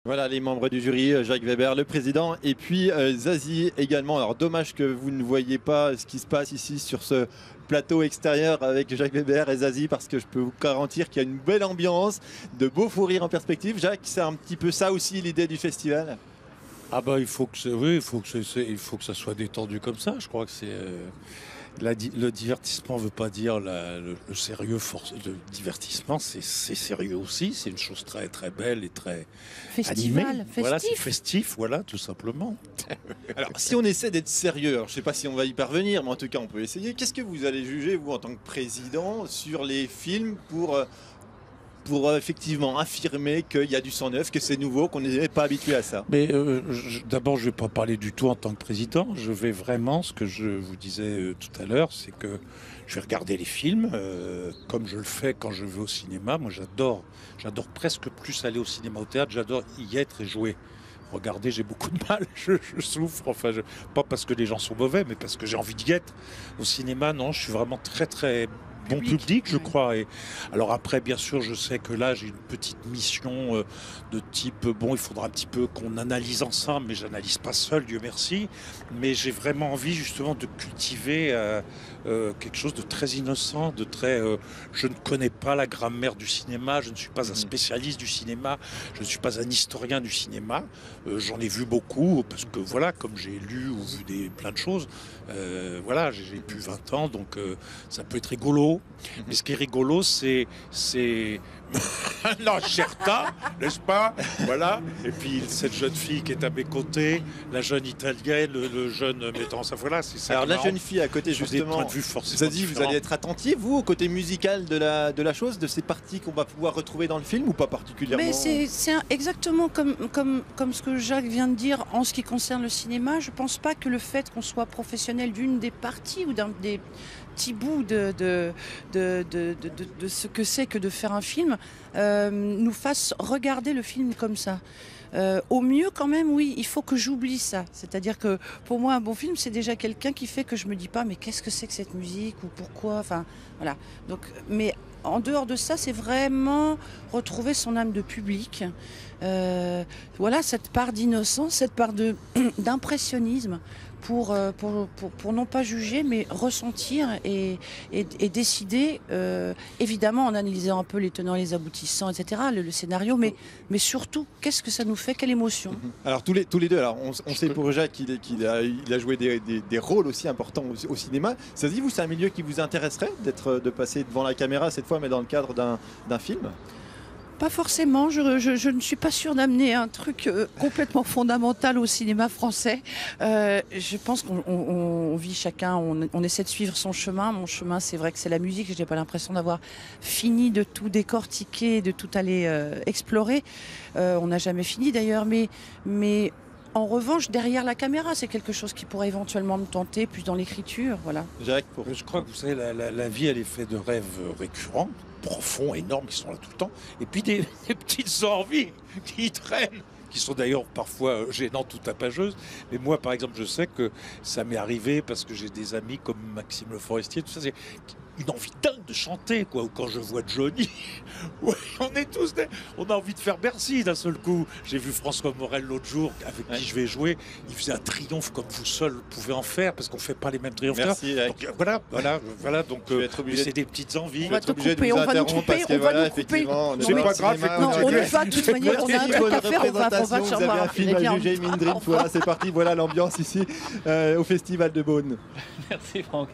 Voilà les membres du jury, Jacques Weber, le président, et puis Zazie également. Alors dommage que vous ne voyez pas ce qui se passe ici sur ce plateau extérieur avec Jacques Weber et Zazie, parce que je peux vous garantir qu'il y a une belle ambiance, de beaux fous rires en perspective. Jacques, c'est un petit peu ça aussi l'idée du festival? Ah bah il faut que oui, il faut que ça soit détendu comme ça. Je crois que c'est le divertissement veut pas dire le sérieux. Le divertissement, c'est sérieux aussi. C'est une chose très très belle et très Festival, animée. festif. Voilà, c'est festif, voilà, tout simplement. Alors si on essaie d'être sérieux, alors, je ne sais pas si on va y parvenir, mais en tout cas on peut essayer. Qu'est-ce que vous allez juger, vous, en tant que président, sur les films pour effectivement affirmer qu'il y a du sang neuf, que c'est nouveau, qu'on n'est pas habitué à ça? Mais d'abord, je ne vais pas parler du tout en tant que président. Je vais vraiment, ce que je vous disais tout à l'heure, c'est que je vais regarder les films comme je le fais quand je vais au cinéma. Moi, j'adore presque plus aller au cinéma, au théâtre. J'adore y être et jouer. Regardez, j'ai beaucoup de mal, je souffre. Enfin, pas parce que les gens sont mauvais, mais parce que j'ai envie d'y être. Au cinéma, non, je suis vraiment très très bon public, je crois. Et alors après, bien sûr, je sais que là, j'ai une petite mission de type, bon, il faudra un petit peu qu'on analyse ensemble, mais j'analyse pas seul, Dieu merci. Mais j'ai vraiment envie justement de cultiver quelque chose de très innocent, de très... je ne connais pas la grammaire du cinéma, je ne suis pas un spécialiste du cinéma, je ne suis pas un historien du cinéma. J'en ai vu beaucoup, parce que voilà, comme j'ai lu ou vu plein de choses, voilà, j'ai plus 20 ans, donc ça peut être rigolo. Mais ce qui est rigolo, c'est l'encherta, n'est-ce pas? Voilà. Et puis cette jeune fille qui est à mes côtés, la jeune italienne, le jeune mettant ça. Voilà, c'est ça. Alors la jeune fille à côté, justement, Zazie, vous allez être attentif, vous, au côté musical de la chose, de ces parties qu'on va pouvoir retrouver dans le film, ou pas particulièrement? Mais c'est exactement comme ce que Jacques vient de dire en ce qui concerne le cinéma. Je ne pense pas que le fait qu'on soit professionnel d'une des parties ou d'un des petits bouts de ce que c'est que de faire un film nous fasse regarder le film comme ça. Au mieux, quand même, oui, il faut que j'oublie ça. C'est-à-dire que pour moi, un bon film, c'est déjà quelqu'un qui fait que je me dis pas, mais qu'est-ce que c'est que cette musique ou pourquoi. Enfin, voilà. Donc, mais en dehors de ça, c'est vraiment retrouver son âme de public. Voilà, cette part d'innocence, cette part d'impressionnisme pour non pas juger, mais ressentir et décider, évidemment en analysant un peu les tenants, les aboutissants, etc., le scénario, mais surtout, qu'est-ce que ça nous fait, quelle émotion. Alors tous les deux, alors, on sait pour Jacques qu'il a joué des rôles aussi importants au cinéma. Ça se dit, vous, c'est un milieu qui vous intéresserait de passer devant la caméra cette fois, mais dans le cadre d'un film? Pas forcément, je ne suis pas sûre d'amener un truc complètement fondamental au cinéma français. Je pense qu'on vit chacun, on essaie de suivre son chemin. Mon chemin, c'est vrai que c'est la musique. Je n'ai pas l'impression d'avoir fini de tout décortiquer, de tout aller explorer. On n'a jamais fini d'ailleurs, mais en revanche, derrière la caméra, c'est quelque chose qui pourrait éventuellement me tenter, plus dans l'écriture, voilà. Jacques, je crois que vous savez, la vie, elle est faite de rêves récurrents, profonds, énormes, qui sont là tout le temps, et puis des petites envies qui traînent, qui sont d'ailleurs parfois gênantes ou tapageuses. Mais moi, par exemple, je sais que ça m'est arrivé parce que j'ai des amis comme Maxime Le Forestier, tout ça, c'est une envie dingue de chanter, quoi. Ou quand je vois Johnny, ouais, on a envie de faire Bercy d'un seul coup. J'ai vu François Morel l'autre jour, avec qui je vais jouer. Il faisait un triomphe comme vous seul pouvez en faire, parce qu'on ne fait pas les mêmes triomphes. Merci. Donc, voilà. Donc c'est des petites envies. On va te couper, on va nous couper, on va nous couper. C'est pas grave. Non, on y va de toute manière. On a un truc à faire. On va vous avez un film à juger, Mindrid. Voilà, c'est parti. Voilà l'ambiance ici au Festival de Beaune. Merci Franck.